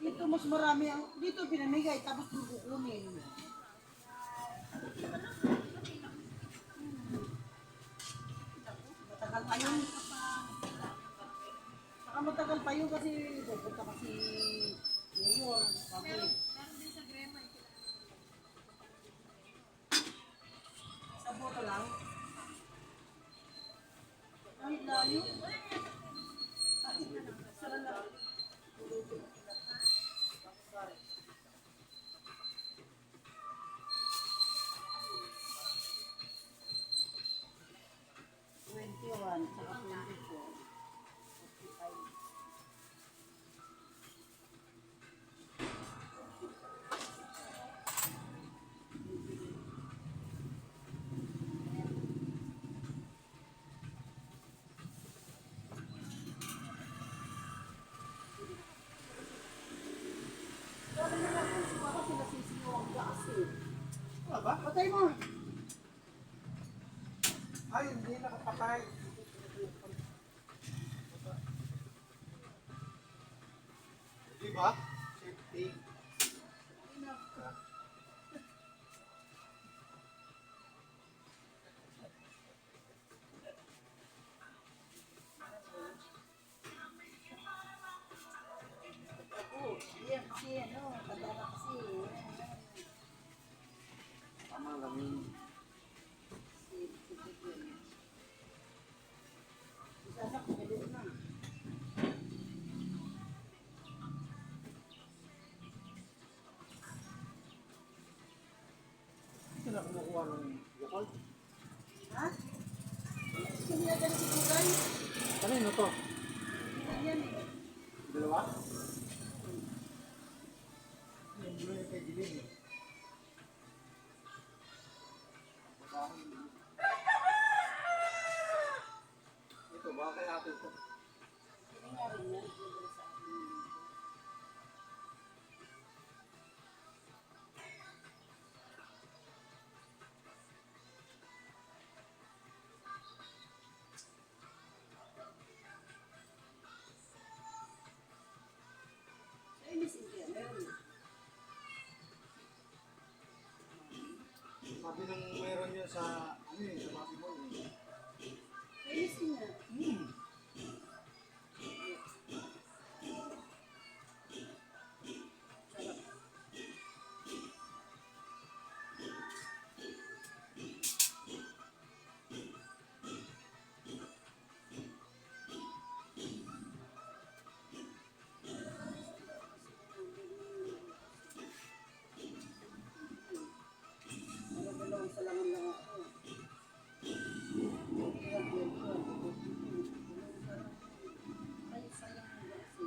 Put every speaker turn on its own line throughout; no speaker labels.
Dito mas marami ang dito pinamigay tapos kukunin. Matagal pa yun. Saka matagal pa yun kasi pupunta kasi ngayon. Meron din sa Grema. Sa boto lang. Ay, layo. Sara lang.
Ba?
Patay mo.
Ay, hindi nakapatay. Di ba? Safety.
Yan kasi ano, kadala kasi.
Tama lang yun.
Sana kumilit na.
Ito na kumukuha ng yakol.
Ha? Hindi na ganun sigugay.
Kanino to?
Yan eh.
Dalawa? Yung blue yung kay Jiling eh. Ito, baka kay ate ito.
Hindi nga rin yan.
Sabi nung meron yun sa, ano yun, sa Mati Mall eh.
Ayos nga. Dalawang salangan lang ako. Ay, sayang mo kasi.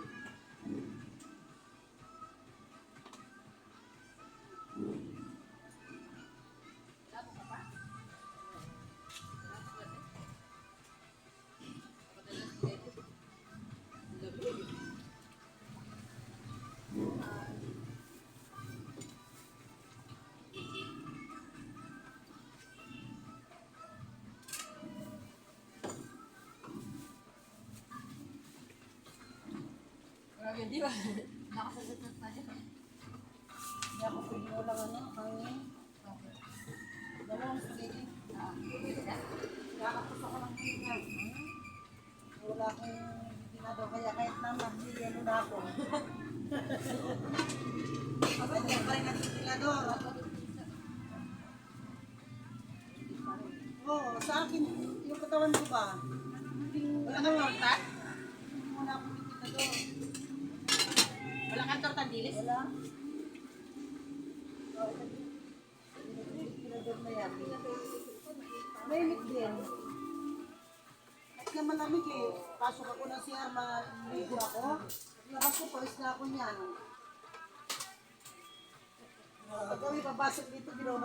Grabe, di ba? Nakasagot pa siya.
Hindi ako pwede mo lang ano, hangin. Dalawang spaghetti. Kakapos ako ng pizza. Wala akong ginado, kaya kahit naman, hindi ano na ako. Kapag yan pa rin ang ventilador. Oo, sa akin, yung katawan ko ba?
Wala kang torta?
Wala akong ventilador.
Wala kang torta, dilis?
Wala. malamig eh. Pasok ako ng CR, maligo ako. Labas ko, pawis na ako niyan. Pag kami papasok dito, ginaw.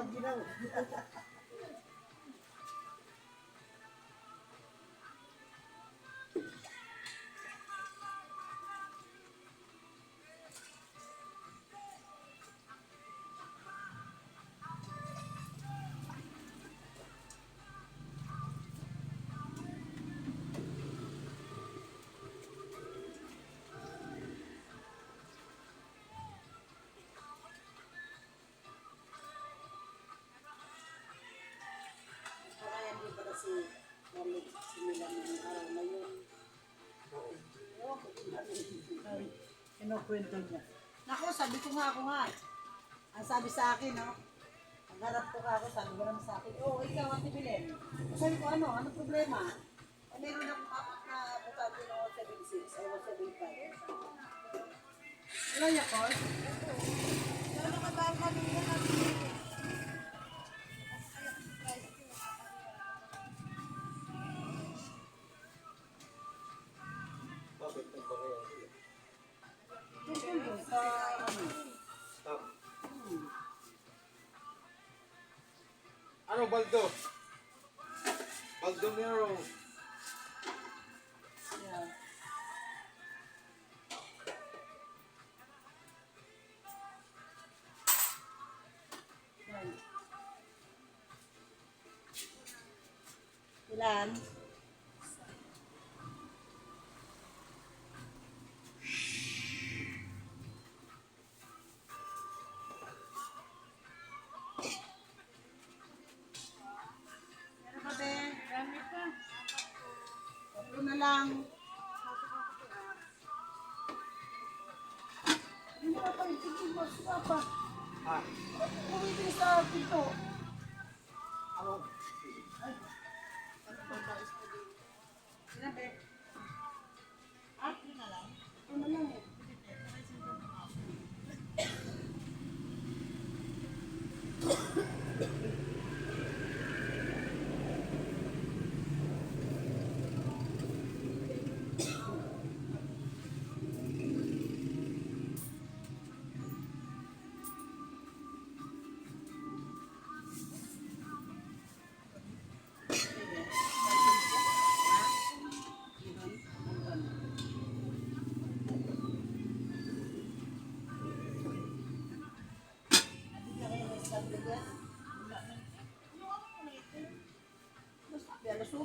Kaya hindi pa kasi balik sila ng araw na yun. Kinukwento niya. Naku, sabi ko nga ako nga. Ang sabi sa akin, no? Ang harap ko ka ako, sabi ko naman sa akin, oh, ikaw, Ate Belen. Sabi ko, ano problema? Meron akong apat na bukati ng 176, ay 175. Wala niya, Cor? Ano ka ba kanina natin?
Bakit nagbangayan sila?
Sa ano?
Stop. Ano, Baldo? Baldomero.
Yeah. Yan. Ilan? Meron pa, be?
Marami pa.
Tatlo na lang. Hindi na pa yung boss ka pa.
Ha?
Umitin sa pinto.
Ano?
Ay. Sina, be? Ah? Ito na lang? Ito na lang eh. Alas 8.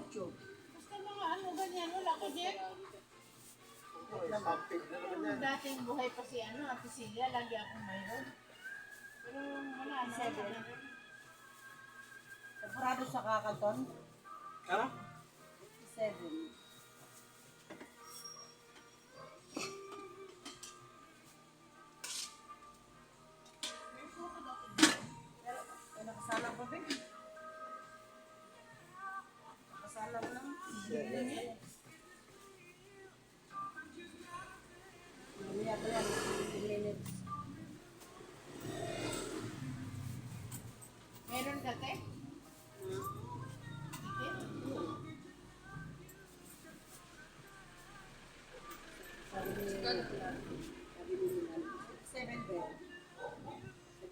Basta mga ano ganyan, wala ko din.
Active na naman yan.
Dating buhay pa si ano, Ate Celia, lagi akong mayroon. Pero wala na.
Sigurado sa kakaton?
Ano?
7. Ay, nakasalang pa ba? Nakasalang lang. Mamaya pa yan, 15 minutes.
Meron ka, te?
Sabi ni Milan, 7 bed.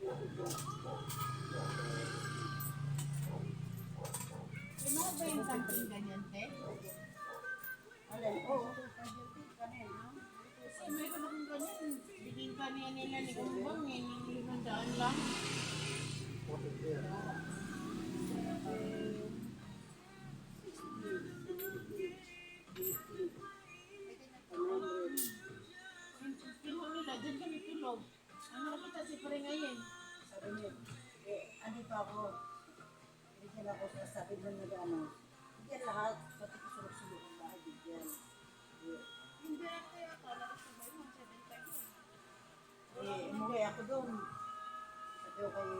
72.
Ano ba yung something ganyan, te?
Alin? Oo. Kanin, ha?
Kasi meron akong ganyan. Bigyan pa niya nila ni Kumbang, eh, ng 500 lang. Kinuha nila, dyan kami tulog. Ano nakita si Pare ngayon?
Sabi niya, ano pa ako? Bigyan ako sa sabi mo na ano. Bigyan lahat, pati kasulog-sulog ang bahay, bigyan.
Hindi ako yung akala ko sabay mo, 7.5.
Umuwi ako doon. Sabi ko kay...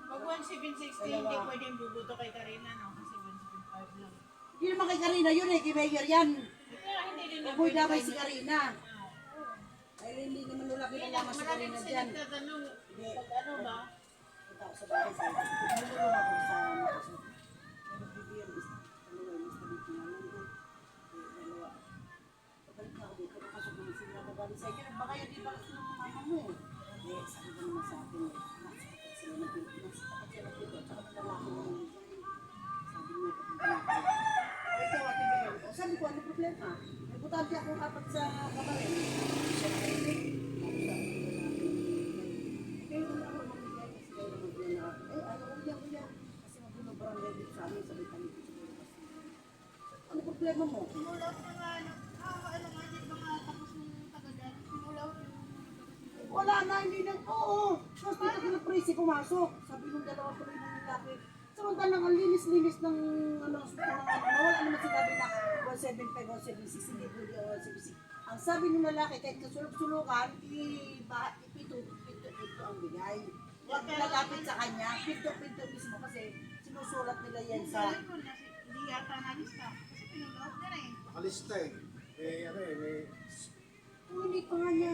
Pag 1,760, hindi pwedeng bubuto kay Karina, no? Kasi 1,750 lang.
Hindi naman kay Karina yun eh, kay Mayor yan.
Kaya hindi rin
Amoy damay si
kanya.
Karina.
Ah,
Ay, hindi naman nula
Hindi na,
pinalaman si
marami
Karina
kasi
dyan.
nagtatanong, pag ano ba?
Punta ako sa bahay sa Nagulong ako sa nagbibigyan. Ano nga, mas tabi ko nga lang doon. apat sa kabarin. Siya na kayo. Kayo na ako mamigay kasi kayo na mag-iana. Uya. Kasi mag-iana dito sa amin, sabi kami dito siguro kasi. Ano problema mo?
Simulaw na nga, ano nga din mga tapos ng tagadan. Simulaw yung
Wala na, hindi na. Oo. Tapos dito ko na presi pumasok. Sabi nung dalawa tuloy ng lalaki. Samantalang ang linis-linis ng ano, wala naman sinabi na 175, 176, hindi pwede 176. Ang sabi ng lalaki, kahit kasulok-sulukan, ipito ang bigay. Huwag lalapit sa kanya, pinto mismo kasi sinusulat nila yan sa...
sabi ko na hindi yata nalista. Kasi pinulaw na rin.
Nakalista eh. Ano eh, may...
Hindi pa nga niya.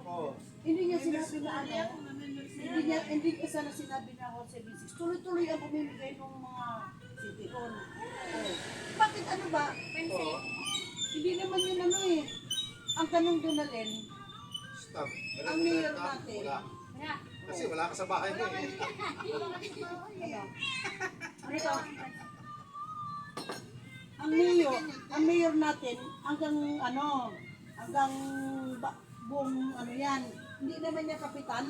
Oo.
Hindi niya sinabi na ano.
Kaya kung namimilsi
Hindi niya sana sinabi na 176. Tuloy-tuloy ang bumibigay ng mga city hall. Oh. Bakit ano ba?
Oo.
Hindi naman yun ano eh. Ang tanong doon na rin,
Stop.
ang mayor natin.
Wala. Kasi wala ka sa bahay mo eh.
Ano? Ano ito? Ang mayor natin, hanggang ano, hanggang buong ano yan. Hindi naman niya kapitan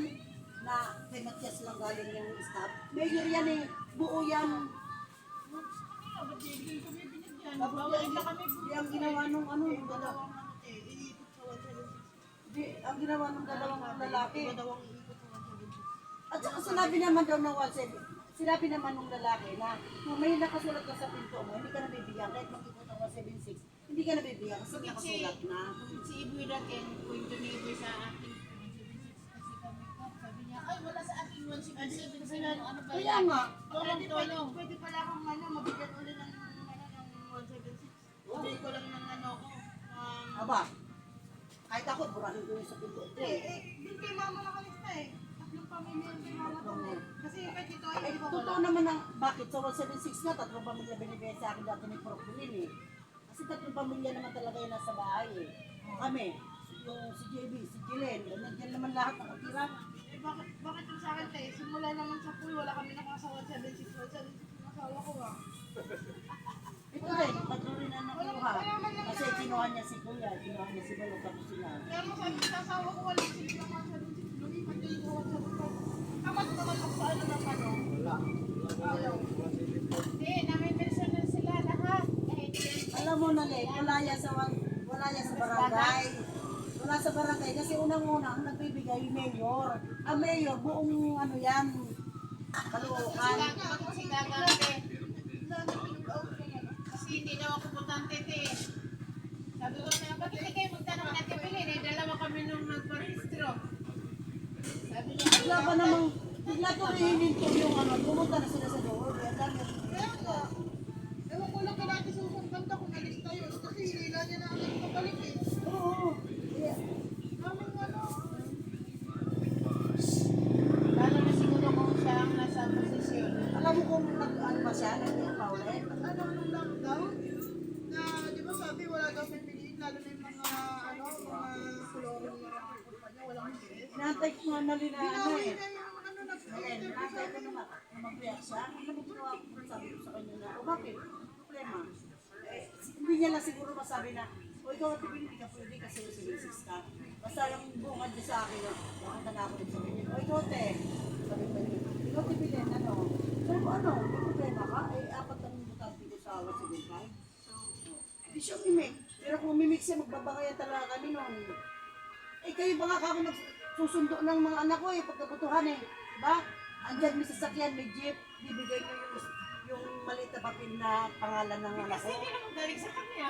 na kay Matias lang galing yung staff. Mayor yan eh, buo yan.
ba't hindi kami binigyan?
Tapos
Bawal na kami
di ang ginawa nung ano, yung dalawa.
dalawang ano iikot sa 176.
Di, ang ginawa nung dalawang lalaki.
Dalawang iikot sa 176.
At saka sinabi naman daw ng 176, sinabi naman nung lalaki na kung may nakasulat ka sa pinto mo, hindi ka nabibigyan. Kahit mag-ikot ng 176, hindi ka nabibigyan kasi may nakasulat na.
Si Iboy natin, kwento ni Iboy sa ating 176 kasi kami po, sabi niya, ay wala sa ating 176, ano ba
Kaya
yan?
nga,
Tolong. Pwede pala akong ano, mabigyan ulit ng 176. Sabi ko lang ng ano ko.
aba, kahit ako, burahin ko yung sa pinto.
Din kay mama nakalista eh. Tatlong pamilya yung kay mama to eh. Kasi kahit ito ay
Eh,
di ba
totoo
wala?
naman ang, bakit sa 176 nga, tatlong pamilya binibigay sa akin dati ni Procolin eh. Kasi tatlong pamilya naman talaga yung nasa bahay eh. Kami, yung si JB, si Jilen, nandiyan naman lahat nakatira.
Eh, bakit yung sa akin tayo? Simula naman sa pool, wala kami nakasa 176. 176 yung asawa ko ah.
Ito rin, tatlo rin ang nakuha. Kasi kinuha niya si Kuya, kinuha niya si Balog, tapos sila.
Kaya mo sabi sa asawa ko, wala sila ng 176. Lumipat kayo sa 175. Kamat naman ako sa ano ng ano.
Wala. Wala.
Hindi, namimilsa na sila lahat. Kahit yan.
Alam mo na Len, wala yan sa barangay. Wala sa barangay kasi unang-una ang nagbibigay mayor. Ang mayor buong ano yan, Caloocan.
Kasi gagawin. Kasi hindi daw ako putante eh. Sabi ko na, bakit hindi kayo magtanong natin bilhin? Eh, dalawa kami nung nagparehistro. Sabi niya,
Bigla pa namang, bigla ko hihinto yung ano, pumunta na sila sa door. Kaya dami.
ewan ko lang kaya natin susundan ko nalista yun. Kasi hila niya na ako pabalik eh.
Oo. Yeah.
Kaming ano. Lalo na siguro kung siya ang nasa posisyon.
Alam mo kung ano ba siya, nag-paulit?
Ano nung lockdown? Na di ba sabi wala daw pipiliin lalo na yung mga ano, mga kulorong na kumpanya, walang bilis.
Inaantay ko nga nali na ano
Binawi
eh.
na yung ano na
Ayan, inaantay ko naman na mag-react siya. Ano mo ginawa ko? Sabi ko sa kanya na, o bakit? Ano problema? Eh, hindi niya lang siguro masabi na, o ikaw at hindi ka pwede kasi sinisix ka. Basta yung bungad niya sa akin, nakita na ako rin sa kanya. O ikaw te, sabi ko niya, ikaw tibilin, ano? Sabi ko, ano? May problema ka? Eh, apat ang butante ko sa awa sa buhay. Hindi siya umimik. Pero kung umimik siya, magbabakayan talaga kami noon. Eh, kayo ba nga ako nagsusundo ng mga anak ko eh, pagkabutuhan eh. Diba? Andyan may sasakyan, may jeep, bibigay ko yung maliit na papel na pangalan ng anak ko.
hindi naman galing sa kanya.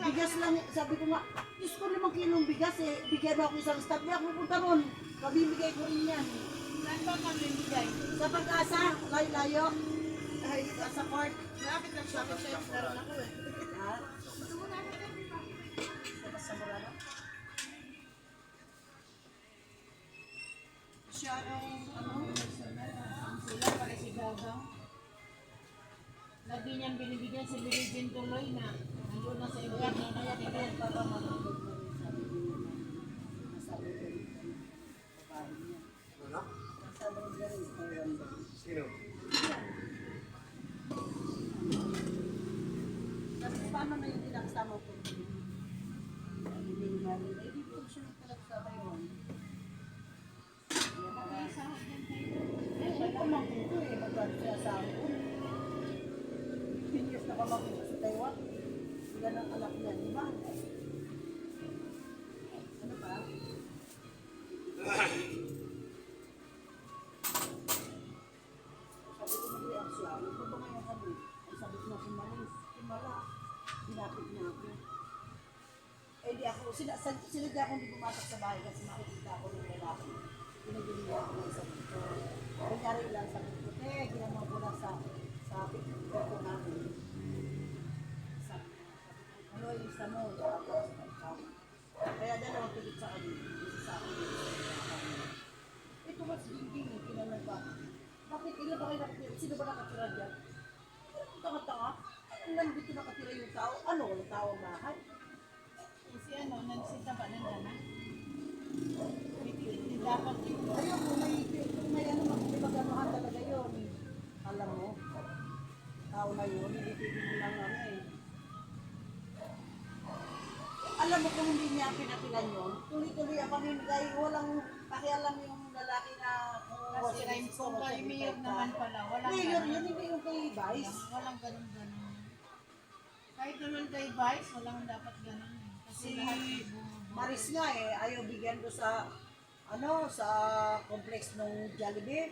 Bigas lang, sabi ko nga, Diyos ko 5 kilong bigas eh, bigyan mo ako isang stop niya, pupunta ron. Mabibigay ko rin yan.
Saan ba kami bigay?
Sa pag-asa, layo-layo, ay sa court.
Malapit lang sa akin sa meron ako eh.
Ha? Labas sa Morano.
Siya ang ano, sila pare si Gagang. Lagi niyang binibigyan si Virgin tuloy na nandun na sa iwan na kaya
Kaya para manunod na rin sabi niya na nasabi ko rin ang babae niya.
Wala?
Nasabi niya rin sa Rwanda.
Sino?
Tapos paano na yung tinakasama ko? magkano siya sa akin. 15 years na pamangkin ko sa Taiwan. Yan ang anak niya, di ba? Ano ba? Sabi ko mag-react siya. Ano ba ngayon kami? Ay sabi ko na kumalis. Kumala. Dinapit niya ako. Eh di ako, sinadya akong di pumasok sa bahay kasi makikita ako ng lalaki. Pinagili ako ng isa dito. Kunyari lang sabi ko, ginagawa ko lang sa picture ko namin. Ano yung isa mo? Kaya dalawang tulit sa kanya. Isa sa akin. Ito mas ginging, kinanong ba? Bakit ilan ba kayo nakatira? Sino ba nakatira dyan? Tanga-tanga. Ang nandito nakatira yung tao. Ano? Walang tao ang bahay?
Si ano, nagsita ba ng gana? Hindi dapat yun.
Ayun, kung may ano, magpaganuhan talaga yun. Alam mo, tao na yun, hindi pwede mo lang ano eh. Alam mo kung hindi niya pinapilan yun, tuloy-tuloy ang pamimigay, walang pakialam yung lalaki na
Kasi rhymes ko pa, yung mayor naman pala. Walang
Mayor
ganun.
yun, hindi yung kay Vice.
Walang ganun-ganun. Kahit naman kay Vice, walang dapat ganun. Kasi
Si
lahat ay bumubuo.
Maris nga eh, ayaw bigyan doon sa sa complex ng Jollibee.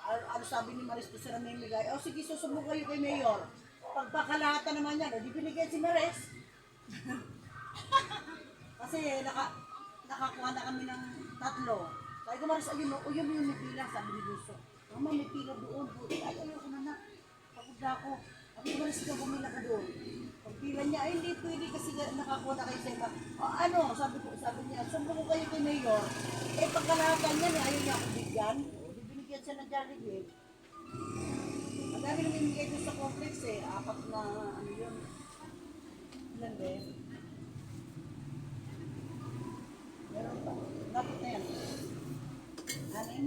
Ano sabi ni Maris doon sa namimigay? O sige, susubok kayo kay Mayor. Pagpakalahatan naman yan, o di binigyan si Maris. Kasi nakakuha na kami ng 3. Sabi ko, Maris, ayun o, yun yung may pila, sabi ni Buso. Mama, may pila doon. Ay, ayoko na na. Pagod na ako. Sabi ko, Maris, ikaw bumila ka doon. Pagpila niya, ay hindi pwede kasi nakakuha na kayo sa iba. O, ano, sabi niya, sumbo ko kayo kay Mayor. Eh, pagkalahatan niya, ayaw niya ako bigyan. O, di binigyan siya ng Jollibee. Ang dami namimigay doon sa complex eh. 4 na, ano yun. Ilan ba eh? Meron pa. Dapat na yan. Anin?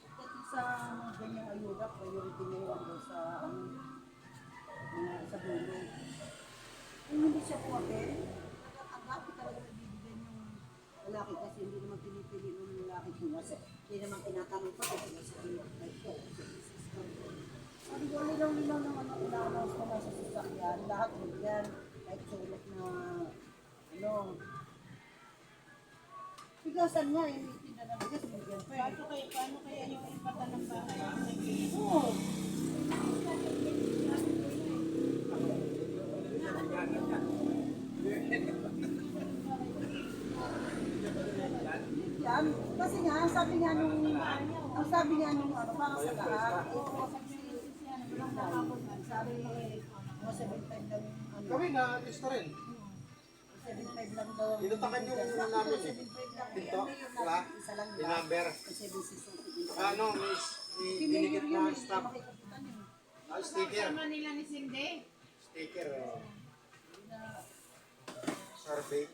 Pagdating sa mga ganyang ayuda, priority na yun doon sa mga sa dulo. Kung hindi siya puwapin, ang dapat talaga nabibigyan yung lalaki kasi hindi naman pinipili ng lalaki kung kasi hindi naman tinatanong pa kung sa ito. Sabi ko, lilaw-lilaw ng ano, ina-announce ko na sa sasakyan, lahat bigyan, kahit sulok na, bigasan niya, hindi tinda na bigas, bigyan pa eh.
Paano kaya yung ipatan ng bahay? Nag-iis.
Oo. Yan, kasi nga, ang sabi nga nung ano, para sa lahat, sabi, mga 75 lang yung ano.
Kami na lista rin.
75 lang daw.
Tinutakan yung
Sakto,
namin eh.
75 lang.
Dito,
Ang mayor
diba?
natin, isa lang
Yung
lang.
number.
Kasi busy so, 75.
Ano, may
Si
dinigit
Mayor yun,
na staff.
makikapitan yun.
Sticker.
Kasama nila ni Cindy.
Sticker.
Na-
Survey.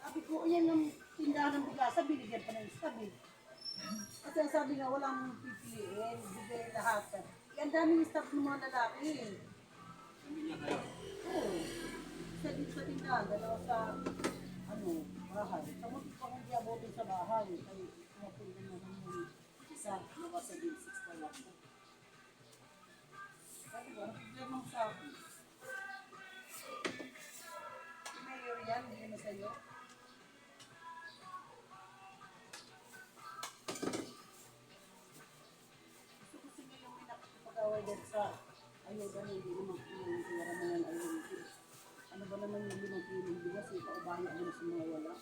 Sabi ko, yan ang tindahan ng bigasa, binigyan pa ng staff eh. Kasi ang sabi nga, walang pipiliin, bigay lahat. Ang daming staff ng mga lalaki eh. Oo. Isa din sa tindahan, dalawa sa, bahay. Samot pa kung di abutin sa bahay. Kaya pinapilihan naman yung isa, nabasa din 6 na lang. Sabi ko, ang problema mo sa akin. Mayor yan, hindi na sa'yo. Gusto ko sige yung may nakapag-away din sa ayuda na hindi naman yung pinaramayan ayuda. Ano ba naman yung 5 kilong bigas, ipaubahan ako na sa mga wala.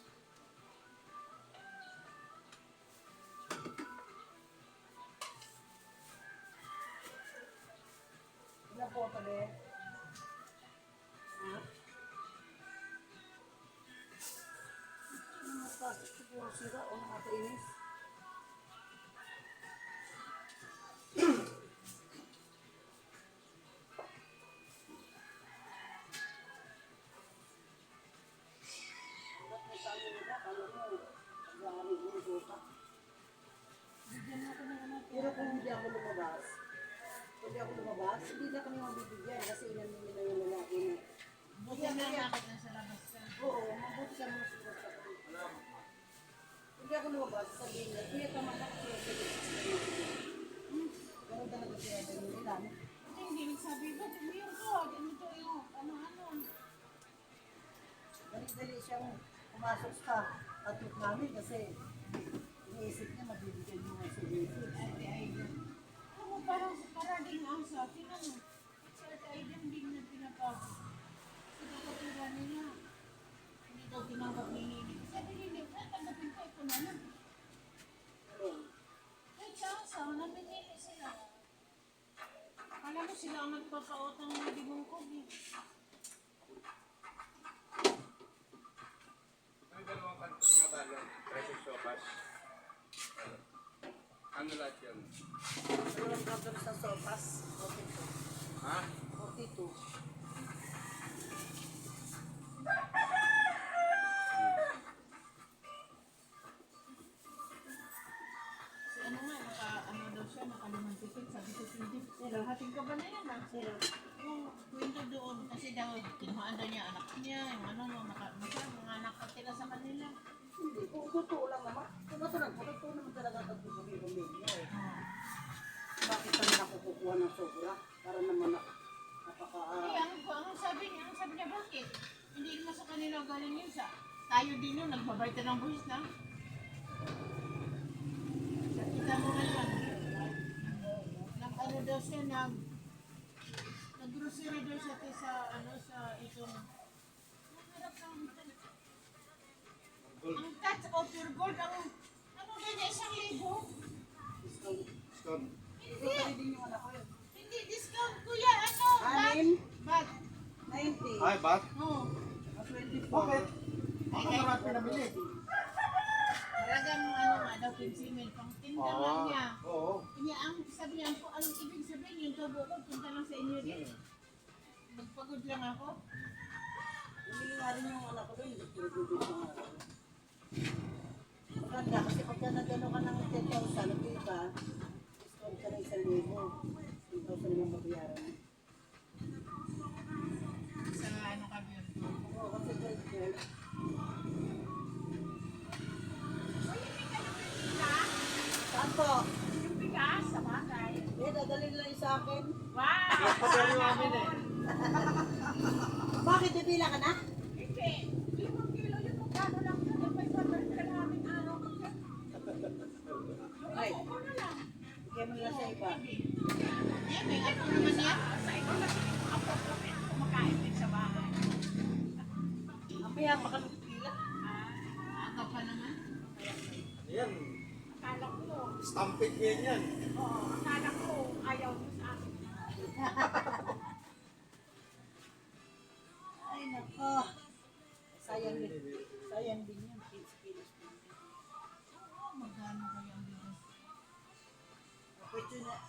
Ilan po tabi? Ha? Ano mas plastic siguro sira o nakakainis? Pero kung hindi ako lumabas, hindi na kami mabibigyan kasi ilan nila yung lalaki na.
Buti na bakit nasa labas ka.
Oo, mabuti ka mga siguro sa kapatid. Hindi ako lumabas, sabihin niya, kuya tama na ako. Pero talaga siya ganun nila. no?
Hindi nagsabi ba, yung ko, ganito yung ano.
Dali-dali siyang pumasok sa tatlong namin kasi iniisip niya mabibigyan mo ng services.
Ate Aiden. Ano parang din ang sa akin, ano? Si Ate Aiden din na pinapasok. Sa kapatira nila. Hindi daw tinanggap ni Nini. Sabi ni Nini, tanggapin ko ito naman. Kahit sa asa, namimili sila. Alam mo sila ang nagpapautang ng digong kogi.
May dalawang kanto nga balon, preso sopas. Ano lahat yun?
Dalawang kapag sa sopas, 42.
Ha?
42.
Si ano nga, ano daw siya, nakalimang ticket. Sabi ko, hindi. Pero hating ka ba na yan ah?
Sino?
Yung kwento doon, kasi daw, kinuhaan daw niya anak niya, yung ano, mga anak na tira sa Manila.
Hindi, kung totoo lang naman. Kung totoo naman talaga ang pagbubuhay niya eh. Bakit kami nakukukuha ng sobra? Para naman napaka...
Kaya ang sabi niya, bakit? Hindi naman sa kanila galing yun sa tayo din yun, nagbabayta ng buhis na. Kita mo ngayon, ano daw siya, nag-grocery daw siya sa, sa itong, harap ng, ang touch of your gold, ano daw niya, 1,000?
Discount.
Ito tayo din yung anak ko yun.
Hindi discount, kuya,
Anim?
Bag.
90.
Ay, ba't?
Oo.
24.
Bakit? Ako marami pinabili.
Talagang nga daw, 15 mil, pang tinda lang niya.
Oo.
Kanya ang sabi niya, anong ibig sabihin, yung tubo ko, punta lang sa inyo din. Magpagod lang ako.
Hindi nga rin yung anak ko doon. Hindi pinagubit ko nga. Maganda kasi pagka nagano ka ng 10,000, nag ka, discount ka ng 1,000. 10,000 naman mabayaran.
Sa ano kami yun.
Oo, kasi girl. Saan po?
Yung bigas, sa bagay.
Eh, dadalhin lang yung sa akin.
Wow!
Padali namin eh.
Bakit bibila ka na?
Hindi. 5 kilo yung magkano lang yun. Yung 500 ka namin araw.
Ay,
Ako na lang.
bigyan mo lang sa iba.
Eh, may apo naman yan. Sa iba kasi apo ko rin. Kumakain din sa bahay.
Mamaya makalupila.
Aga pa naman.
Yan.
Akala ko,
Stampede yan yan.
akala ko ayaw mo sa akin.
Ay, nako. Sayang din. Sayang din yun. 15 kilos din.
Oo, magkano kaya ang bigas?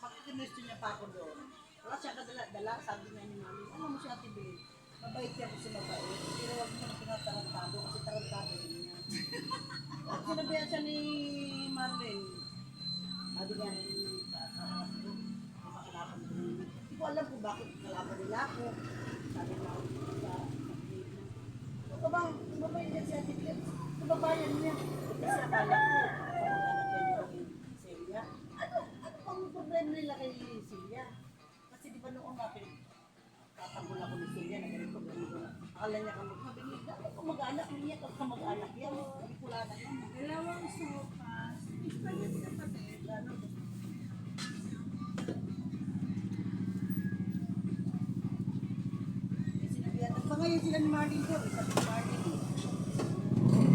Pag-question niya pa ako doon. Wala siya kadala, sabi nga ni Mami, alam mo siya, Ate Bel, mabait siya kasi mabait. Pero huwag mo na tinatarantado kasi tarantado rin niya. At sinabihan siya ni Marlene, sabi nga rin sa makalapan ko. Hindi ko alam kung bakit kalaban nila ako. Sabi nga ako sa ito bang mabait niya si Ate Bel? Kababayan niya. Kasi akala ko, kamag-anak niya ni Celia. Ano bang problema nila kay Celia? Kasi di ba noong natin, tatanggol ako ni Celia na ganito, ganito. Akala niya sabi niya, dahil kamag-anak niya, kamag-anak yan. Hindi ko lang yan.
Dalawang sopas. Gusto niya pinapatid.
Ano? Sinabihan, at ngayon sila ni Marlene ko, isa ni Marlene.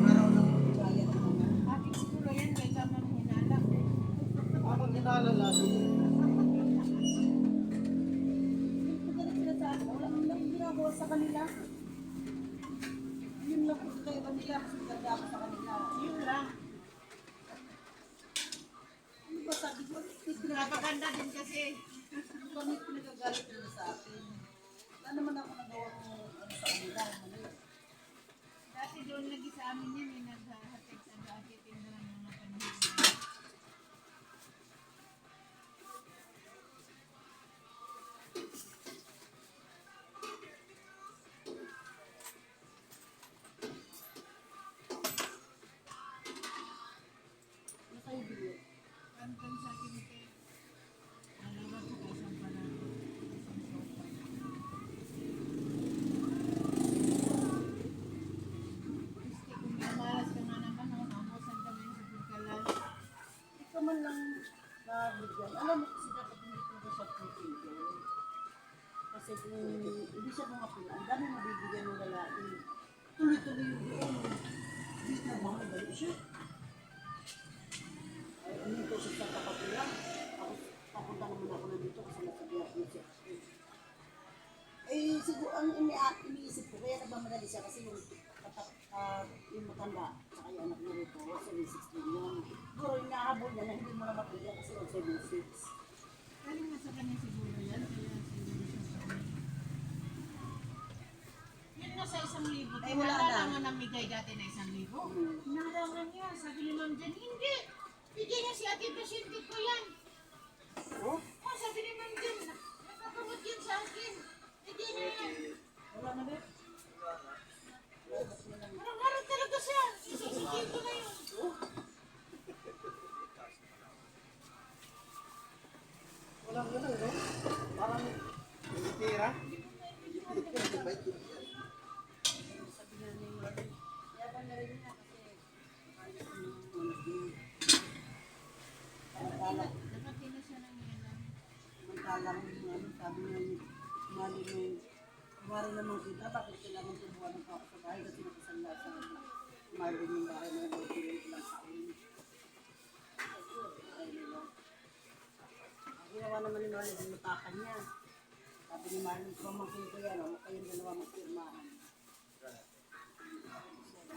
Araw lang mo bigaya ng mga.
Ating siguro yan, may tamang hinala.
Ako dinalala.
Pagdating sila sa akin, wala nang ginagawa sa kanila. Yun lang po kayo kanila, kasi ganda ako sa kanila.
Yun lang.
Ano ba sabi ko?
Napaganda din kasi.
Bakit pinagagalit nila sa akin? Wala naman ako nagawa ng ano sa kanila. Mali.
Dati doon lagi sa amin yan, may naghahatid sa dati tindahan ng mga panhis.
man lang nabigyan. Alam mo kasi dapat hindi ko sa pupil. Kasi kung hindi siya pumapil, ang dami mabibigyan ng lalaki. Tuloy-tuloy yung doon. Hindi na makadali siya. Ay, uminto siya sa kapapilang. Tapos papunta naman ako na dito kasi nasabihan ko siya. Eh, siguro ang iniisip ko, kaya nagmamadali siya kasi yung matanda, saka yung anak niya rito, 716 yun. Siguro yung nahabol niya na hindi mo na mapigyan kasi 176.
Kaya nga sa kanya siguro yan. Kaya siguro siya sa yun na sa 1,000.
Ay, wala na.
Naalala mo namigay dati na 1,000? Nalangan niya. Sabi ni Ma'am Jen, hindi. Bigyan niya si ate pasyente ko yan.
Oh,
Oh, sabi ni Ma'am Jen, nakakamot yan sa akin. Bigyan niya yan.
wala na ba?
Marang-marang talaga siya. Isisigil ko na yun.
Walang ganun, no? Parang
Tira.
sabi nga ni yaban na rin niya kasi samantalang
Dapat din na siya ng yan.
samantalang sabi nga ni Mari naman kita, bakit kailangan tubuhan ng ako sa bahay kasi nakasala sa Mari yung bahay na nagpapilin ilang taon. Ang ginawa naman ni Mari, lumutakan niya. Sabi ni Mari, pamangkin ko yan, huwag kayong dalawa magpirmahan.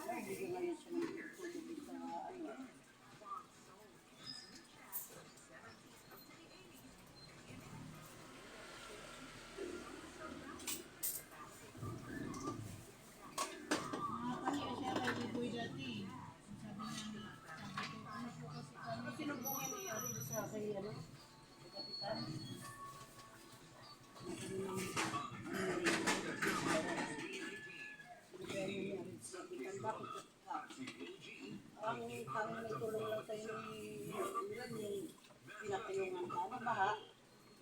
Bigyan ngayon siya ng tulog sa ano.
Nakakahiya siya kay Liboy dati. Sabi niya, sabi ko, ano po kasi kami.
Sinubungin niya rin sa kay ano, sa kapitan. Ang tanging may tulong lang sa'yo yung pinapayungan ka. Ano ba ha?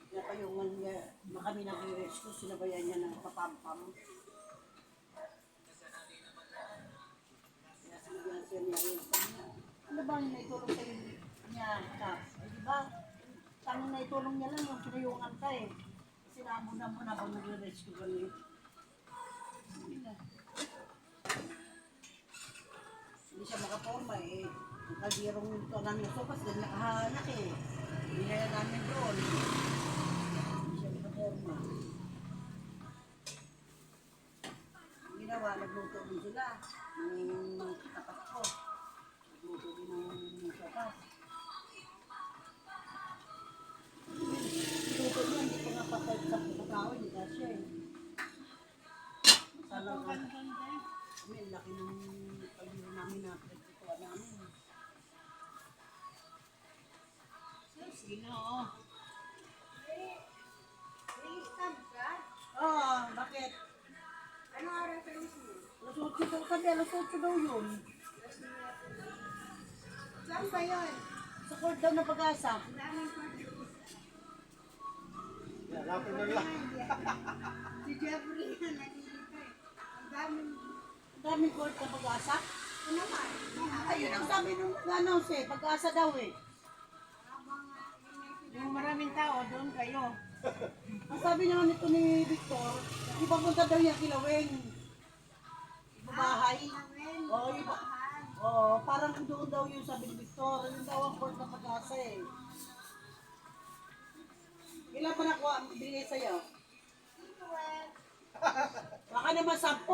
Pinapayungan niya na kami nag-rescue, sinabayan niya ng papampam. Kaya sinabihan siya niya rin sa kanya. Ano ba ang naitulong sa'yo niya, Kap? Eh, di ba? Tanging naitulong niya lang yung pinayungan ka eh. Kasi naamuna mo na kung nag-rescue ka niya. Hindi siya makaporma eh. Ang kaldirong ito namin sopas, din nakahanak eh. Hindi na namin doon. Hindi siya makaporma. Ang ginawa, nagluto din sila. Ng tapat ko. Nagluto din ng sopas. Nagluto niya, hindi ko nga patay sa pagkakawin. Hindi kasi siya eh. Sana
Ang
ka.
ganda.
Kami, ang laki ng pagdiro namin na pinagkukuha namin.
Sige na, oo.
Oo, bakit?
Ano oras sa mo?
Alas 8 daw sabi, alas 8 daw yun.
Saan ba yun?
Sa court daw na pag-asa.
Ang daming
Yan, lapin na lang.
si Jeffrey na nandito eh. Ang daming
Ang daming court na pag-asa.
ano naman.
Ayun ang sabi nung announce eh, pag-asa daw eh.
Yung maraming tao, doon kayo.
Ang sabi naman nito ni Victor, ipapunta daw yung Kilaweng. Bahay. Oo, iba. Oo, parang doon daw yung sabi ni Victor. Yun daw ang court na pag-asa eh. Ilan pa nakuha ang binigay sa'yo? Baka naman 10.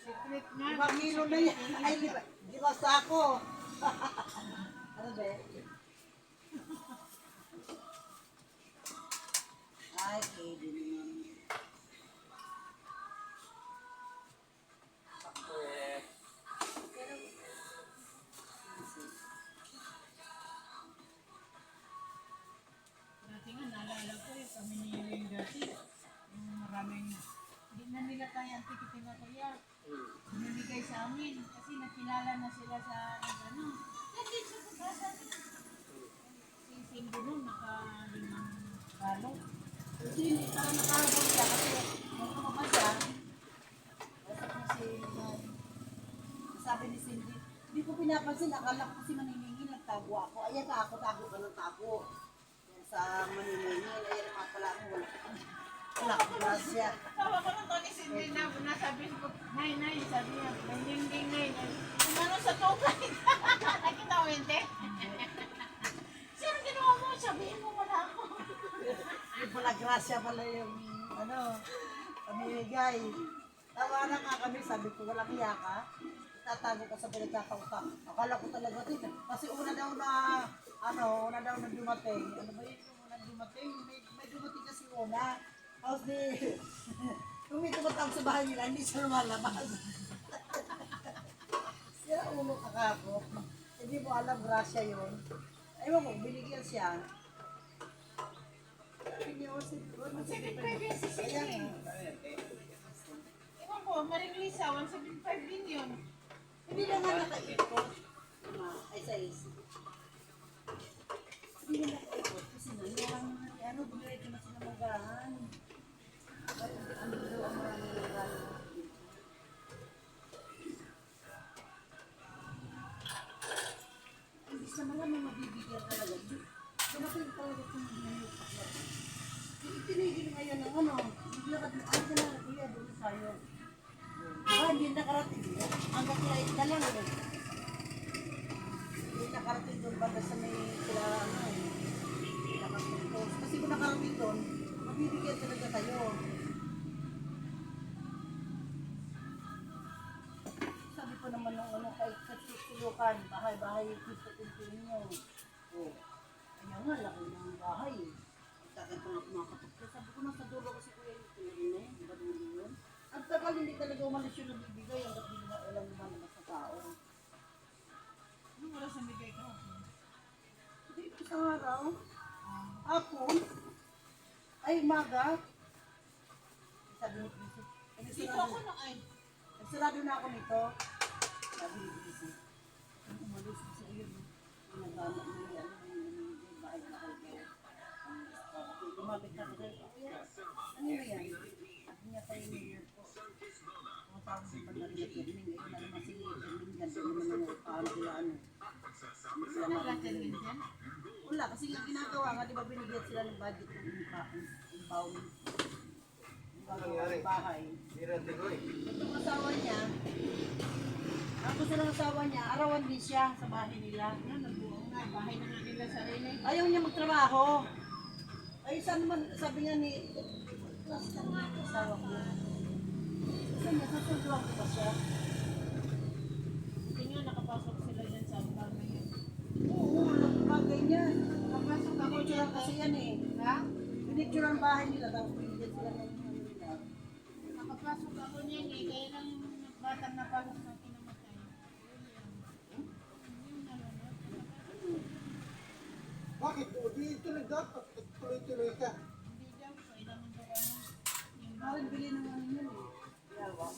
Secret nga.
5 kilo na yan. Ay, di ba sako? Ano ba? Ay, pwede naman.
Dati nga, naalala ko eh, kami ni Ewing dati. Yung maraming, hindi na nila kaya ang tikitin na kuya. Binibigay sa amin kasi nakilala na sila sa ano. Kasi sa pagkasa si Cindy nun, naka-limang balong.
Kasi hindi pa nakahabol siya kasi nung tumabas siya, sabi ni Cindy, Hindi ko pinapansin, akala ko kasi maniningin, nagtago ako. Ayan ka ako, tago ka ng tago. Yan sa maniningin, ayan naman pala ako, wala ko grasya.
Tawa ko nung Tony Sidney na nasabi ko, Nay, sabi niya, may ding-ding, Nay. Umano sa tukay. Nakita mo yun, te? Sino ginawa mo? Sabihin mo wala ako.
Yung pala grasya pala yung, pamimigay. Tawanan nga kami, sabi ko, walang hiya ka. Tatago ka sa pinagkakautang. Akala ko talaga din. Kasi una daw na dumating. Ano ba yun yung unang dumating? May dumating kasi una. Tapos di, kung may tumatawag sa bahay nila, hindi siya lumalabas. Sira ulo kakako. Hindi mo alam, grasya yun. Ewan ko, binigyan siya. Binigyan ko
Sige, 5 years si
Ayan
Sidney.
nga.
Ewan ko, Maring Lisa, 175 din yun.
Hindi na nga nakaikot. Ay, sa is. Hindi na nakaikot. Kasi ano, bumiret na sila magahan. Ano daw ang maraming magahan. Imbis na mga may mabibigyan talaga. Dumating talaga kung nangyupak na. Itinigil ngayon ng ano. Naglakad na. Ay, na, kuya, doon tayo. Hindi nakarating. Hanggang flight na lang eh. Hindi nakarating doon banda sa may sila nakarating doon. Kasi kung nakarating doon, mabibigyan talaga kayo. Sabi ko naman nung kahit sa tutulukan, bahay-bahay yung kita-tintin nyo. Oh, kaya nga, laki ng bahay eh. Takit ko na kumakatok. Sabi ko nasa dulo kasi kuya yung tulad na yun. Diba dulo yun? Ang tagal hindi talaga umalis yung nabibigay hanggang hindi na alam lumalabas sa tao.
Anong oras ang bigay ka?
Hindi, isang araw. Hapon. Ay, umaga. Sabi ni Prisi.
Dito ako na ay.
Nagsarado na ako nito. Sabi ni Prisi. Ang umalis kasi yun. Ang nagana na yan. Yung bahay na kayo. Lumapit na ako. Ano yan? Sabi niya kayo New Year po. Tawag sa pagdating na Kirming. Ngayon na naman si Kirming dyan. Hindi naman yung paano sila ano. Sila
Ano
mga
natin din dyan?
wala, kasi yung ginagawa nga, di ba binigyan sila ng budget ng baon. Yung bahay.
Hirante ko eh.
Itong asawa niya, ang gusto ng asawa niya, arawan din siya sa bahay nila.
Ano, nagbuong na. Bahay na nga nila sarili.
Ayaw niya magtrabaho. Ay, saan naman, sabi nga ni, nasa nga ang asawa ko. Saan niya, sasunduan ko ba siya?
Hindi nga nakapasok sila dyan sa abang na yun.
Oo, walang bagay niya. Nakapasok ako, tsura kasi yan eh.
Ha?
Pinicture ang bahay nila, tapos binigyan sila ng ano nila.
Nakapasok ako niyan eh. Kaya lang batang napasok na kinamatay. Yun nalunod.
Bakit? O, di tuloy dapat. Tuloy-tuloy ka.
Hindi daw. Kailangan daw ano. Yung
Maring bili ng ano yun eh. Yawa.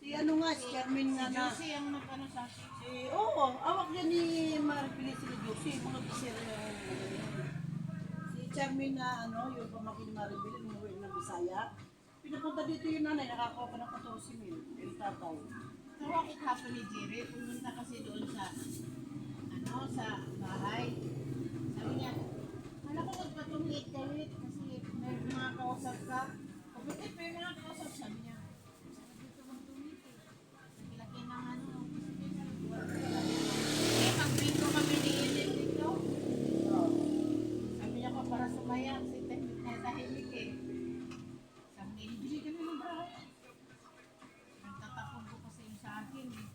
Si ano nga, si Carmen nga na.
Josie ang nag-ano sa akin.
Oo, awak yan ni Maripili si Josie. Mga kisir yung ano yun. Si Carmen na ano, yung pamakin ni Maripili, umuwi ng Bisaya. Pinapunta dito yung nanay, nakakuha pa ng 14 mil. Yung tatay.
So, bakit hapon ni Jerry? Pumunta kasi doon sa, ano, sa bahay. Sabi niya, alam ko magpatungit kawit kasi may mga kausap ka. Kapatid, may mga kausap. Sabi niya, sabi dito magtungit eh. Laki ng ano. Eh, pag-bingo kami ni Ellen dito. Sabi niya ko para sumaya si tahimik eh. Sabi niya, hindi ka na ng bahay. Nagtatakong ko kasi yung sa akin eh.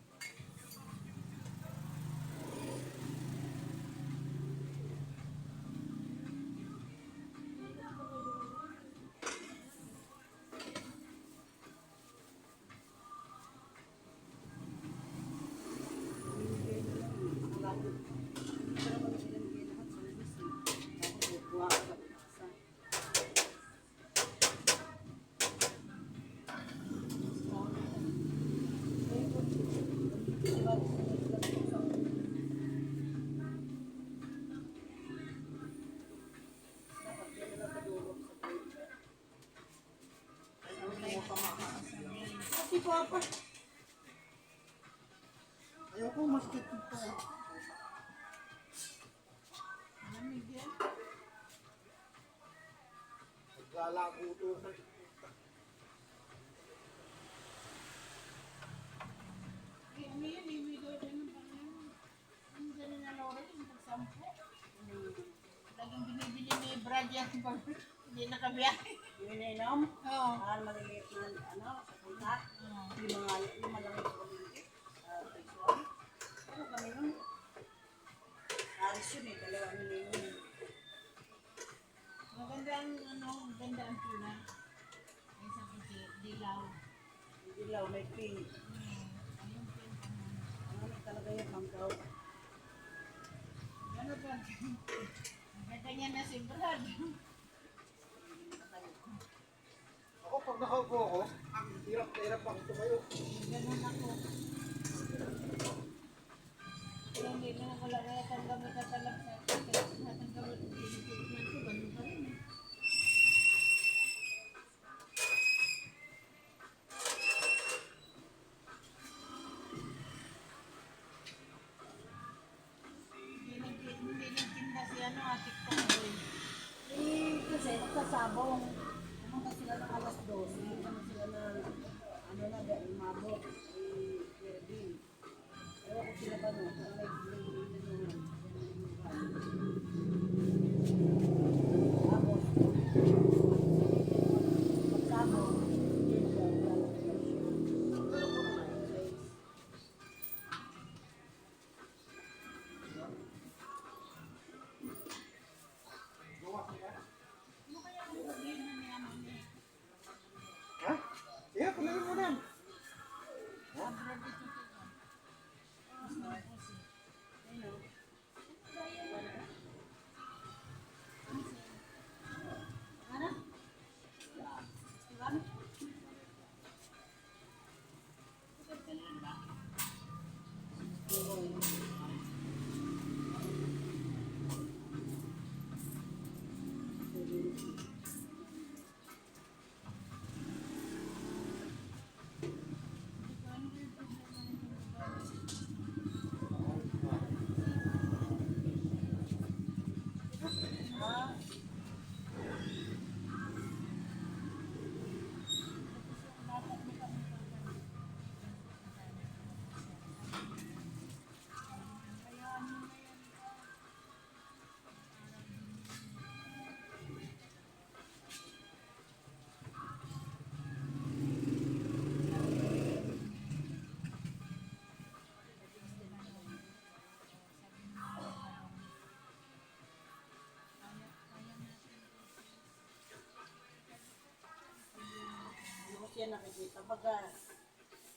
Ayoko masakit ito.
Malamig yan.
Naglalago ito sa
May yan, may daw din ng pangyan. Ang gano'n na Laura, yung pagsampo. Laging binibili ni Brad yan pag hindi nakabiyahe.
Ininom.
Oo.
Maliliit na, sa punta. Yung malaki ko maliliit. Taiswan. Pero kami nun, alis yun eh, dalawa nilinom.
Maganda ang maganda ang tuna. Ay sa puti, dilaw.
Dilaw, may pink.
Ayun po yung
Ano talaga yung manggaw.
Ano ba? Maganda niya na si Brad.
Ako pag nakaupo ako, ang hirap na hirap ako tumayo.
Ganun ako. Pero hindi na wala kaya tanggamit at alam sa akin. Kaya tanggamit ang tinitipman ko, ganun pa rin eh. Hindi nagtinda si ate ko ngayon.
Kasi magsasabong. Pumunta sila ng alas 12. Ano sila ng, dahil umabot. Kirby. Ewan ko sila ba nun? Parang tapos, magsabong. Yun daw, lalaki siya.
Ano kaya ang problema ni ano niya?
Ha? Sige, palarin mo na.
Ang Brad ito ito.
Ano? Ano? Siya nakikita. Pagka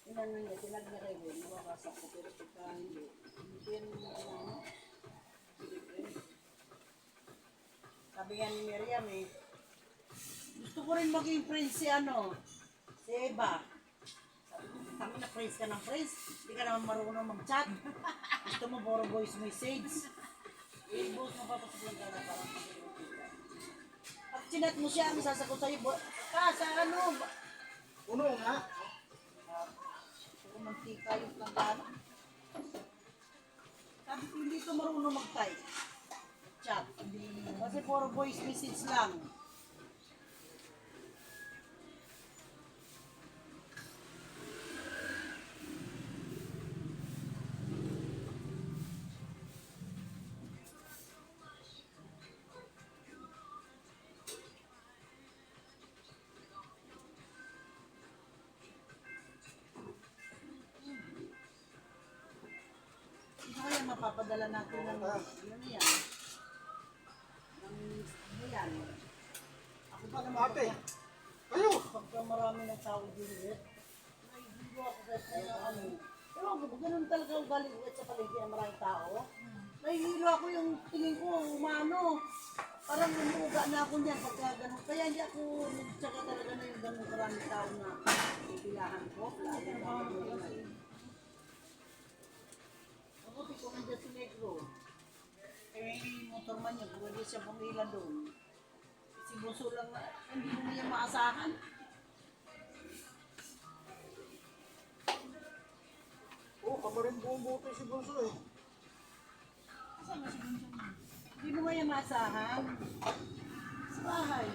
inano niya, tinag-niya rin, nawawasak ko. Pero pagka hindi yan ano, sabi nga ni Miriam eh, gusto ko rin maging prince si si Eva. Sabi ko, kami na prince ka ng prince, hindi ka naman marunong mag-chat. Gusto mo puro voice message. I-voice mo papasok lang ka na parang pag-iwag. Pag chinat mo siya, ang sasagot sa'yo, sa
Uno nga.
mantika yung langkano. Sabi ko, hindi ko marunong mag-type. Chat. Kasi puro voice message lang. Ito kaya mapapadala natin ng ano yan. Ng yan. Ako pa naman
Ate, kayo.
pagka marami ng tao din nahihilo ako kasi na ewan ko, ganun talaga ugali ko at sa paligid ang maraming tao. Nahihilo ako yung tingin ko, umano. Parang umuuga na ako niyan pagka ganun. Kaya hindi ako nagtsaga talaga na yung ganun maraming tao na pipilahan ko. Lalo na ako yun. Mabuti ko nandiyan si Negro. Eh, may motorman niya, pwede siya pumila doon. Si Buso lang na, hindi mo niya maasahan.
Oo, Baka rin buong buto si Bunso eh.
Kasama si Bunso mo.
Hindi mo kaya maasahan. Sa bahay.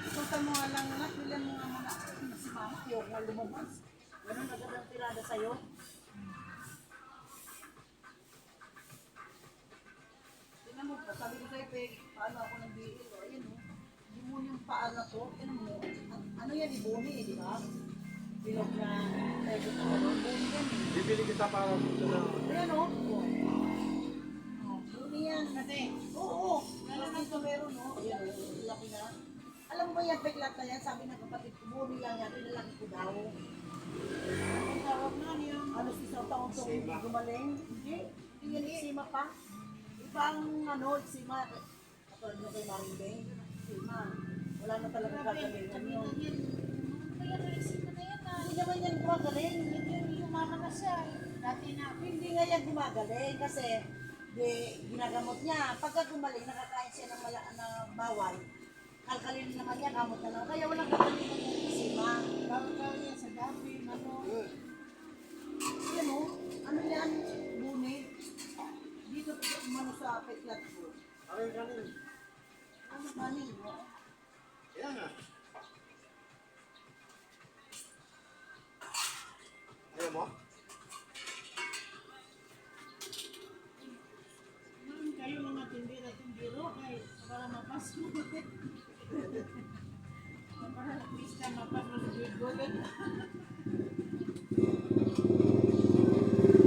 Ipunta mo nga lang na, bilan mo nga muna. Si mama, ayaw nga lumabas. Ganun agad ang tirada sa'yo. Tingnan mo po, sabi ko sa'yo, paano ako ng BL, o ayun o. Hindi mo yung paa na to, tingnan mo. Ano yan, ibuni eh, di ba? Bilog na, tayo na ibuni yan eh.
Bibili kita para dito na.
Ayan o. Buni yan.
Kasi,
Oo, lalo na ito meron, no? Ayan, oh, laki na. Alam mo ba yan, peklat na yan? Sabi ng kapatid ko, buni lang yan, ilalaki ko daw.
ang tawag na yung
Ano si isang taon itong gumaling? Hindi, hindi yan eksima pa. Ibang ano, eksima. Katulad mo kay Maring eksima. Wala na talaga kagalingan yun.
kaya naisip ko na yan na
Hindi naman yan gumagaling.
yung yumama na siya. Dati na,
Hindi nga yan gumagaling kasi ginagamot niya. Pagka gumaling, nakakain siya ng bawal. Kalkalin naman niya, gamot na lang. Kaya walang kagalingan yung eksima.
bago yan sa gabi, ano.
Yan o, ano yan, buni. Dito umano sa peklat ko.
Akin kanin.
Ano kanin mo?
Yan nga. Ayaw mo?
Naman kayo mga tindira-tindiro kay para mapasok. Para at least ka mapasok sa good.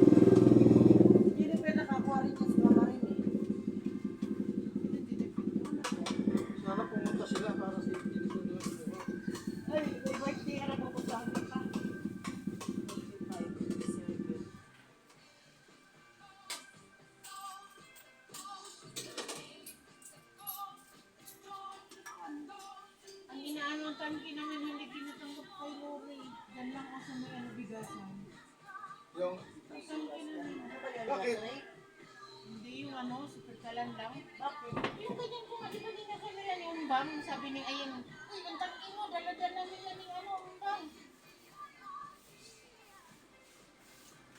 Hindi rin pwede nakakuha rin yan si Mama rin eh.
Sana pumunta sila para sa dito doon.
Ay, may birthday ka na pupuntahan mo pa.
Ang inaano ang tangki namin hindi ginatanggap kay Lori. Yan lang ako sa may ano bigasan.
Yung,
Ang tangki namin.
Ano ba yan?
Bakit?
Battery?
Hindi yung ano, super kalan lang.
Bakit?
Yung ganyan ko nga, di ba din ako nila ni Umbang? Sabi ni Ayan, uy, ang tangki mo, dala-dala nila ni ano, Umbang.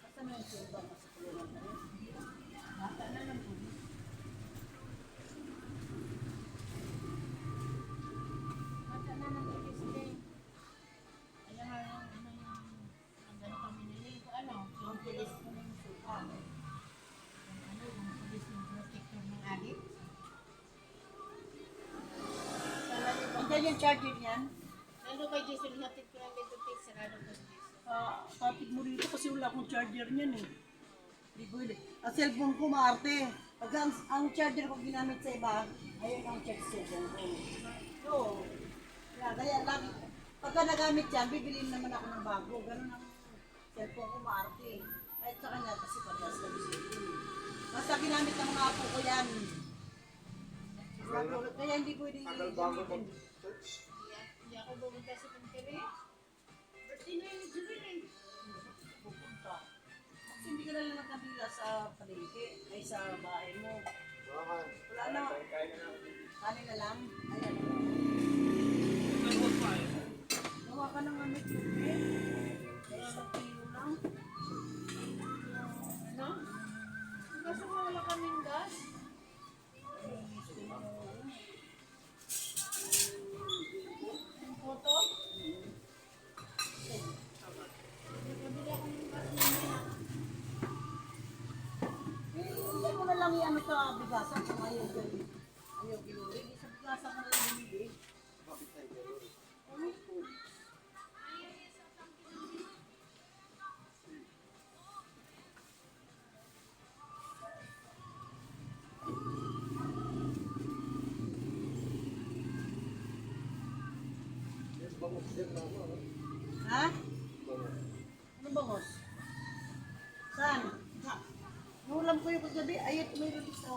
Basta may silba na sa kulungan na rin.
Bata na lang po. Bata na lang po sila. Kaya nga yung ang gano'n kami nila, yung ano, yung pulis ko ng suka. Yung ano, yung pulis ng protector ng adik.
Andiyan yung charger niyan.
Nandun kay Jason, hatid ko lang dito, take, sarado ko si Jason.
Kapit mo rito kasi wala akong charger niyan eh. Hindi pwede. Ang cellphone ko maarte. Pag ang charger ko ginamit sa iba, ayun ang check cellphone ko. So, kaya lagi, pagka nagamit yan, bibilin naman ako ng bago. Ganun ang cellphone ko maarte. Kahit sa kanya kasi parehas kami cellphone. Basta ginamit ng mga apo ko yan. Kaya hindi pwede
tagal bago
gamitin.
mag-search.
Hindi ako pumunta sa Pantere. Birthday na yun ni Jubil eh.
Pupunta. Kasi hindi ka na lang nakabila sa palengke ay sa bahay mo.
Baka.
Wala na. Kanin na lang. Ayan. Gawa ka ng amit mo eh. Sa kilo lang.
Ano? Kaso nga wala kaming gas. Yung photo? Nagkabili ako ng gas mamaya.
Hindi mo na lang i-ano sa bigasan kung ayaw ka. Ayaw kilori. Sa bigasan ka na lang bumili.
Bakit tayo gano'n? Yes, bangus din na ako. Ano?
Ha?
Bangus.
Ano bangos? Saan? Ha? Nulam ko yung kagabi. Ayot, mayroon isa.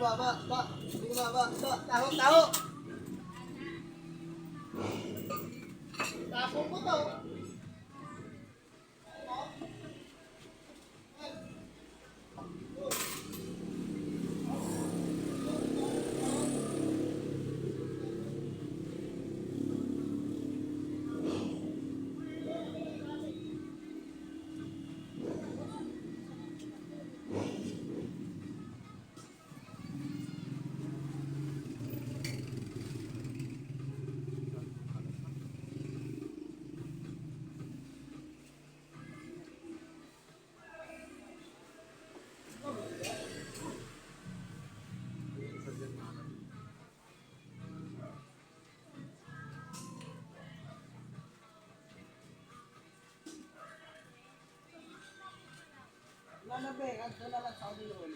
Hindi ka taho, taho. Tapong mo to.
Lalabe, kanto na lang sa abiyon.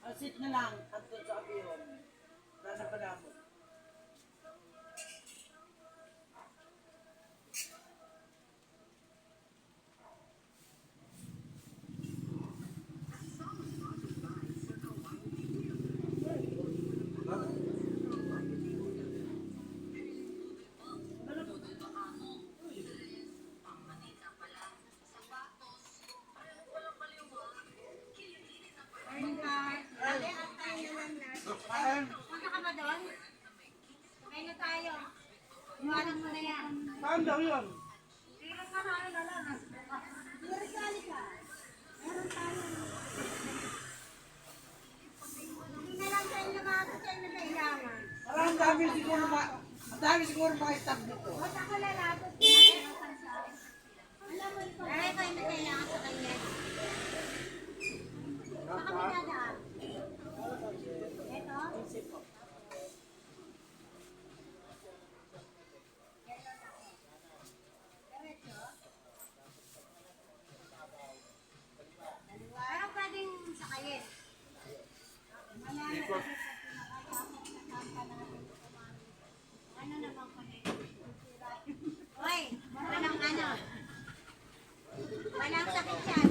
Ang seat na lang, kanto sa abiyon. Wala na panahon.
Punta ka ba doon? Kaya na tayo. Iwanan mo na yan.
Saan daw yun?
Meron ka na ano na lang. Meron ka. Meron tayo. Hindi na lang tayo nakakot tayo na kailangan.
Parang ang dami siguro makitag dito.
Ba't ako lalapot? Alam mo ito. Ay, kayo na kailangan sa kanya. Saan kami dadaan? Ito? Pero pwedeng sakayin. Ano naman ko na Hoy, ano? Walang sakit yan.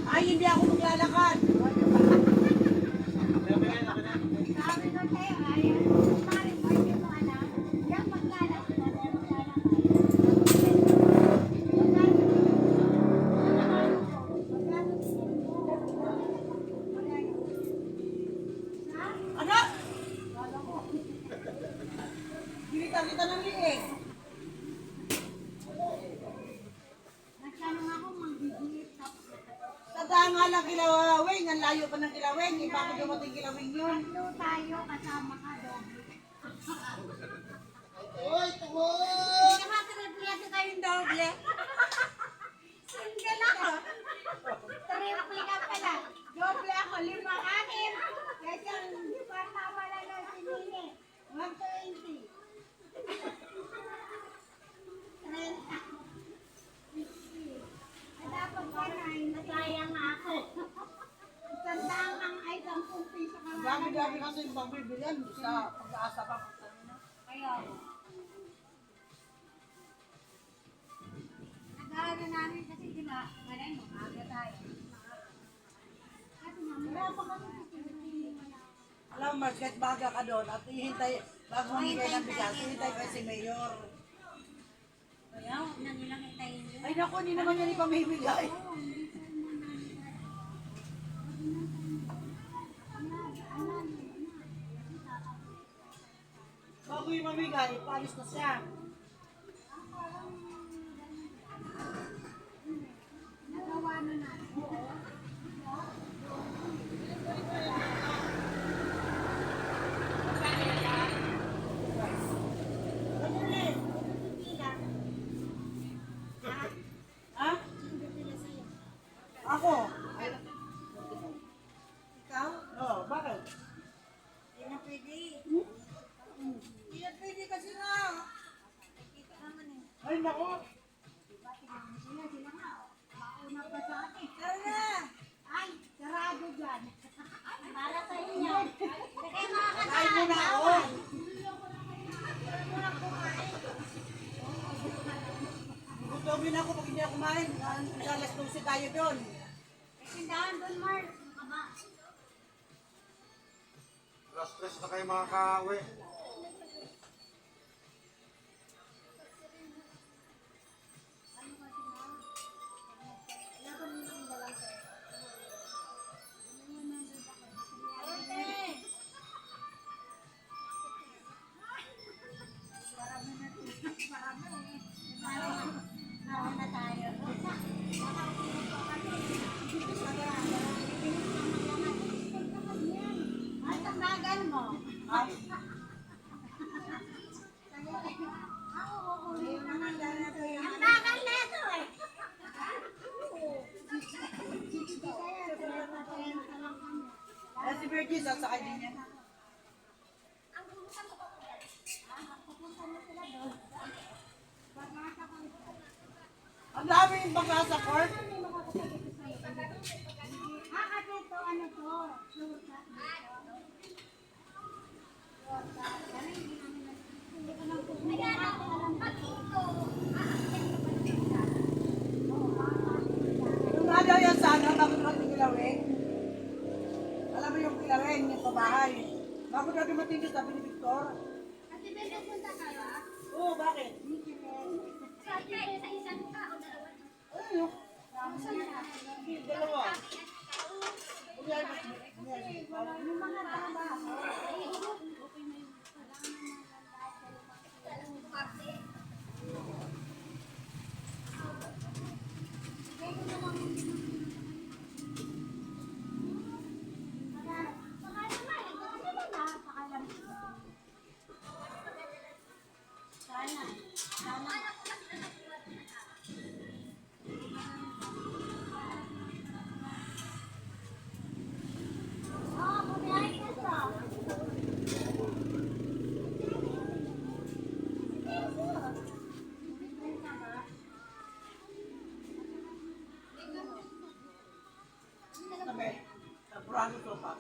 Ay, hindi ako maglalakad.
Sabi ko sa'yo, ayaw. Mari mo yung alam. Yan maglalakad.
Ano? Gilitan kita ng liig.
Nagkano nga ako manggigit.
Tadaan nga lang Kilaweng. Ang layo pa ng Kilaweng. Iba ako dumating Kilaweng yun.
Tatlo tayo kasama ka doble.
Uy, tumoy!
Hindi naman triplete kayong doble. Single ako. Triple ka pala. Doble ako, 5-6. Kasi ang lima tama lang ng sinili. 120. 30. Dapat ba na, nasayang ako. Tandaan ang ay 10 piso ka
Ang dami-dami kasi yung pagbibilihan sa pag-aasa pa.
Kaya, nag-aaral namin kasi di ba, malay mo, maaga tayo. Kasi mamaya pa kami
Alam mo, kahit baga ka doon at ihintay, bago mamigay ng bigas, ihintay pa si Mayor.
Kaya, huwag na nilang hintayin yun.
Ay naku, hindi naman yan ipamimigay. Bago yung mamigay, palis na siya.
Nagawa na natin.
Ha? Ako? Ikaw? Oo, bakit?
Hindi na pwede.
Hindi na pwede kasi nga.
Nakikita naman eh.
Ay naku.
Diba, tingnan mo sila nga. Oh. Mauna pa sa atin.
Tara na.
Ay, sarado dyan. Para sa inyo. Kaya mga
Kain mo na ako. Gutobin ako pag hindi ako kumain. Alas 12 tayo doon.
Tindahan doon, Mark. Aba.
Stress na kayo makaka-uwi.
Ay, tambagan mo.
Ah,
Ang bagal na ito eh.
si Virgie, sasakay din yan. Ang dami yung baka sa court.
Kasi ito, ano to?
Yung nga daw yan sa ano, bago dumating kilawin. Alam mo yung kilawin, yung pabahay. Bago daw dumating doon, sabi ni Victor.
Ate Bella, punta ka ba?
Oo, bakit?
Sa isang tao, dalawa.
Ayun yung dalawa.
Yung mga trabaho.
Sabi, sa Purano Sopa.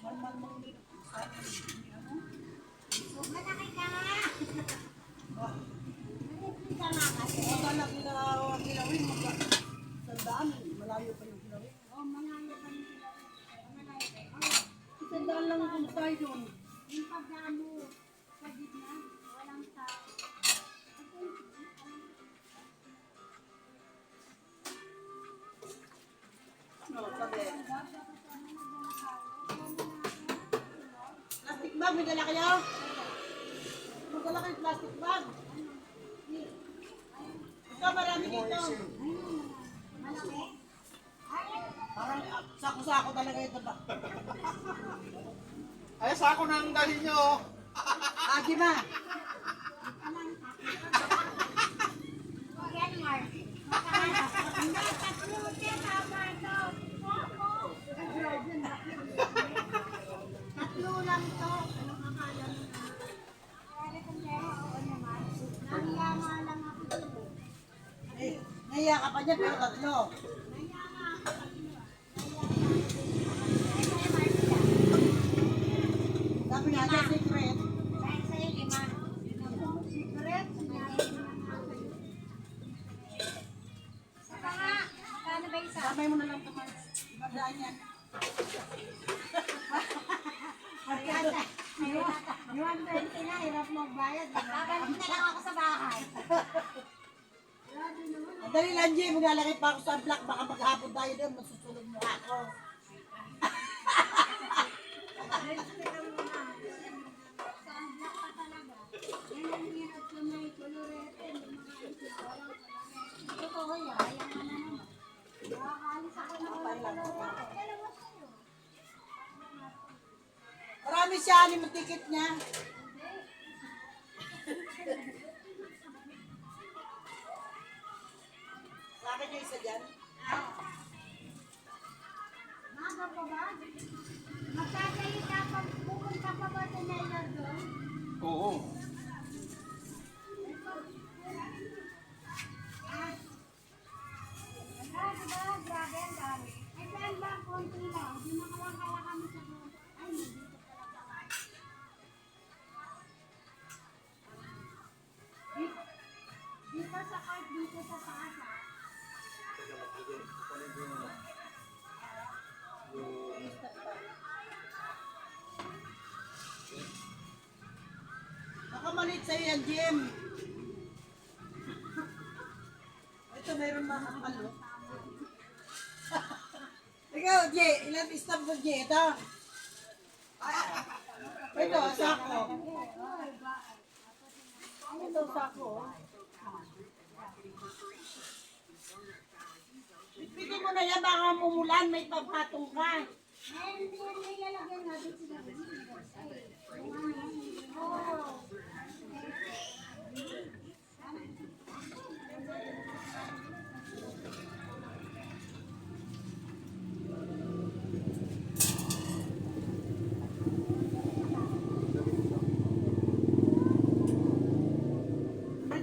Malmal mong nito.
Malaki ka nga.
Ah,
Malaki ka nga kasi.
akala kilawin, sandaan. Malayo pa yung kilawin.
Oh, malayo pa yung malayo. Oh,
Sandaan lang kung tayo doon.
yung pagdaan mo sa gitna, walang tao.
Ano, sabi. Plastic bag, may dala kayo? Magdala kayo plastic bag. Ito, marami dito.
Malaki?
Parang sako-sako talaga ito ba?
Ay, sako na ang dalhin nyo.
Agi ma.
Yan, Mark. Tatlo siya, tama ito. Tatlo lang to. Anong akala mo na? Kaya kung meron, oo naman. Nahiya nga lang ako dito.
Eh, nahiya ka pa niya pero tatlo.
Nahiya nga ako dito. Nahiya nga ako dito.
Sabi nga niya, secret.
Kahit sa'yo, 5. Secret? Saka nga, kano ba isa?
Sabay mo na lang naman. Magdaan yan.
Yung 120 na, hirap magbayad. Babalik na lang ako sa bahay.
Ang dali lang, Jay. Maglalagay pa ako sa block. Baka maghapon tayo doon. Masusulog mo ako.
Saan black pa talaga? Yan ang hirap sa may kolorete. Totoo yan, ayaw ka na naman. Nakakaalis ako ng kolorete. Dalawa sa'yo.
Marami siya. Ano yung ticket niya? Sa akin yung isa dyan.
Maga pa ba? Magkakaita pa, pupunta pa ba sa Naylor doon?
Oo.
Diba? Grabe ang dami. Ay, saan ba? Konti lang. Di nakalangkala kami sa
sa'yo yan, Jim. Ito, meron mga kapalo. Ikaw, Jay, ilan stop mo, Jay? Ito. Ito, sako. Ito, sako. Pitpitin mo na yan, baka mumulan, may pagpatong ka.
Hindi yan nilalagyan natin sila.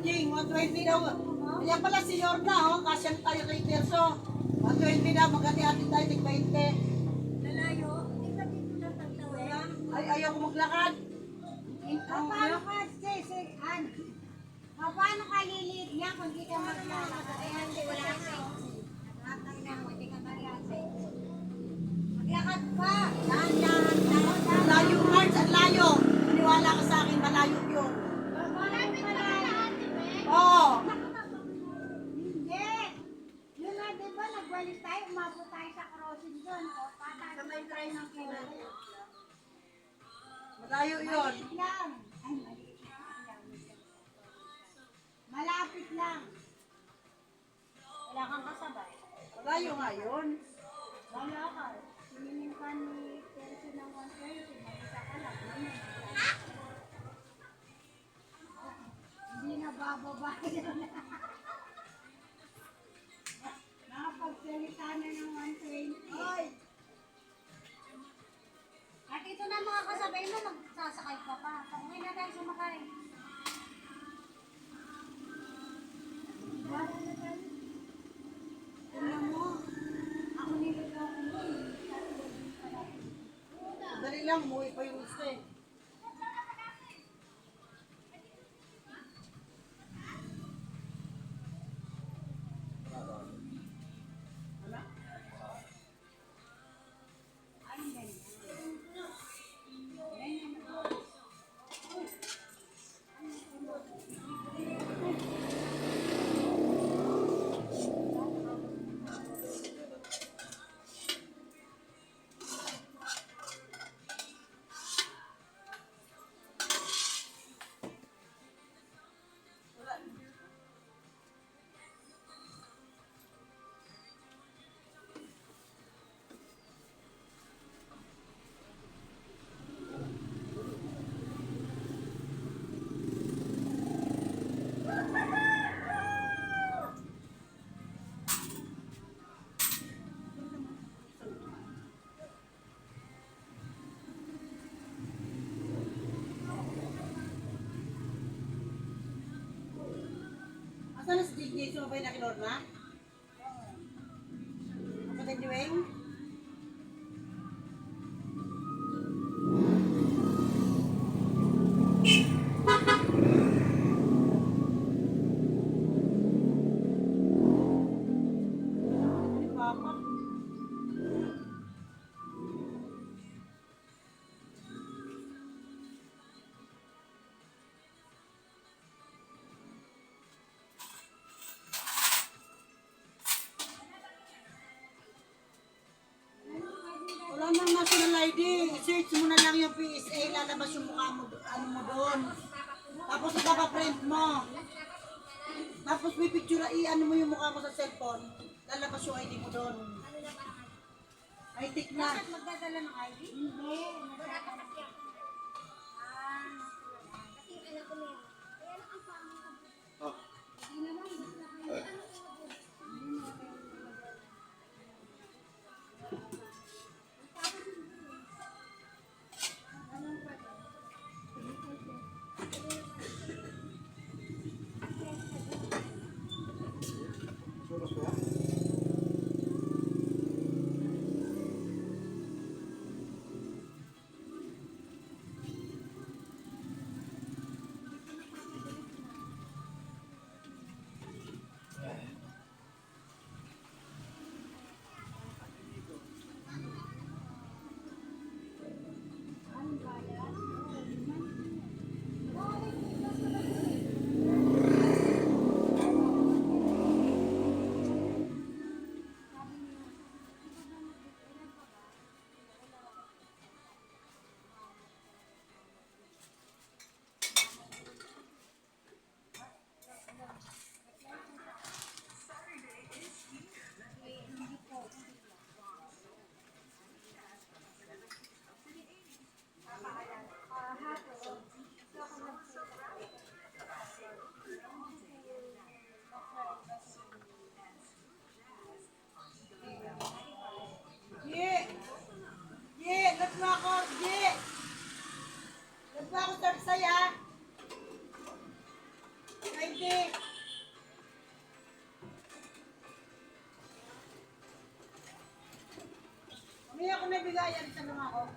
Jing, 120 daw. Kaya pala si Yorna, oh, kasyang tayo kay Perso. 120 daw, magati-ati tayo, tig 20.
Lalayo, hindi ka dito na tagtawin.
Ay, ayaw ko maglakad.
Paano ka, An? Paano ka lilit niya kung di ka maglalakad? Kaya hindi wala ka Natang na mo, hindi ka mariasay. Maglakad ka. Dahan-dahan.
Layo, Marge, ang layo. Maniwala ka sa akin, malayo yun.
Malapit ka na, Ate Be.
Oo.
Hindi. Yun na, di ba, nagwalis tayo, umabot tayo sa crossing doon. O, patay. Sa may train ng kinala.
Malayo yun.
Malapit lang. Ay, maliit lang. Malapit lang. Wala kang kasabay.
Malayo nga yun.
Wala ka. Sininin ka ni Percy ng 120. Mag-isa ka lang. Hindi na bababa yun. Nakapagsalita na ng 120. Oy! At ito na mga kasabay mo, magsasakay ka pa. Pauwi na tayo sumakay. Wala na tayo. Tingnan mo. Ako niligaw ko mo.
Dali lang, umuwi pa yung gusto eh. Asan na si DJ? Sumabay na kay Lorna? Kapatid ni Weng? Ni Papa? Wala nang national ID. I-search mo na lang yung PSA, lalabas yung mukha mo, ano mo doon. Tapos ipapa-print mo. Tapos may picture, i-ano mo yung mukha mo sa cellphone. Lalabas yung ID mo doon. Ay, tik na.
Bakit magdadala ng ID? Hindi. Nagdadala siya. Kasi yung anak ko meron. Kaya lang ang pangit.
Oh.
Hindi naman. Basta kayo. Ano ko?
Sulos ba yan?
bigayan sa mga ako.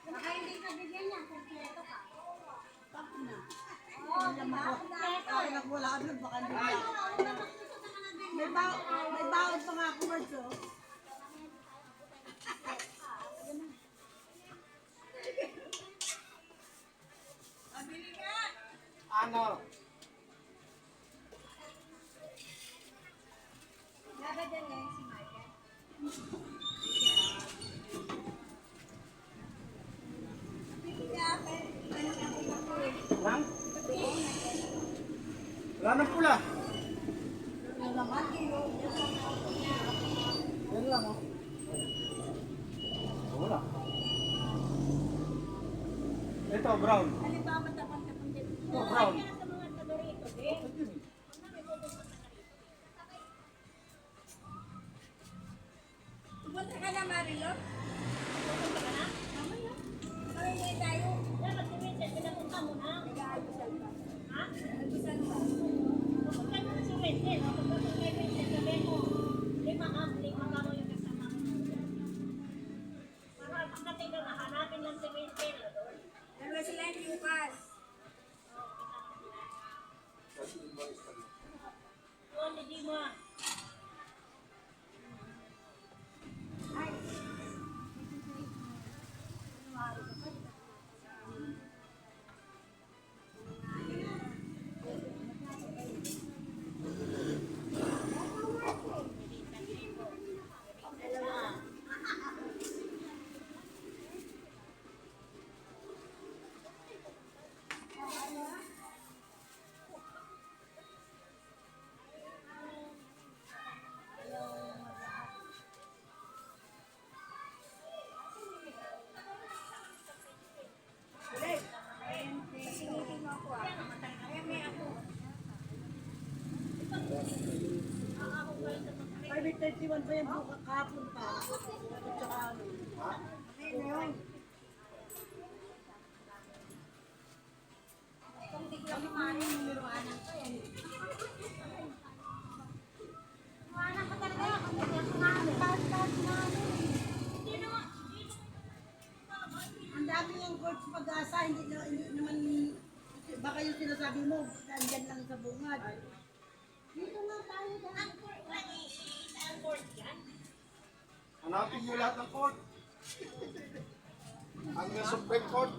Baka hindi ka bigyan niya, kompleto ka.
Tapos na.
Oo, diba? Kompleto.
Ako nagwala ka doon, baka hindi na. May bawat pa nga ako, Mards, oh.
Ano?
Gagadan niya yung si Michael.
Lang? Wala nang pula. Yan lang, oh. Wala. Ito, brown.
Halimbawa, tapang-tapang din.
Ito, brown.
Kaya sa mga taga rito, eh. Pupunta ka na, Marilyn? Pupunta ka na? Mamaya. Mamaya tayo. Dapat tumitin, pinapunta mo na. Nag-aalmusal ka. Ha? Nag-aalmusal ka. Pupunta ka na sa Wenzel. Pupunta ka kay Wenzel. Sabi mo, lima ka mo yung kasama mo. Para pagdating ka na, hanapin lang si Wenzel. Dalawa sila yung Lucas. Oh, hindi mo. Ay.
Private 31 ba yan buka kahapon pa? At saka ano? Ang dami yung coach pag-asa, hindi naman, baka yung sinasabi mo, nandyan lang sa bungad. Dito nga tayo dahil.
Hanapin niyo lahat ng court. Hanggang Supreme Court.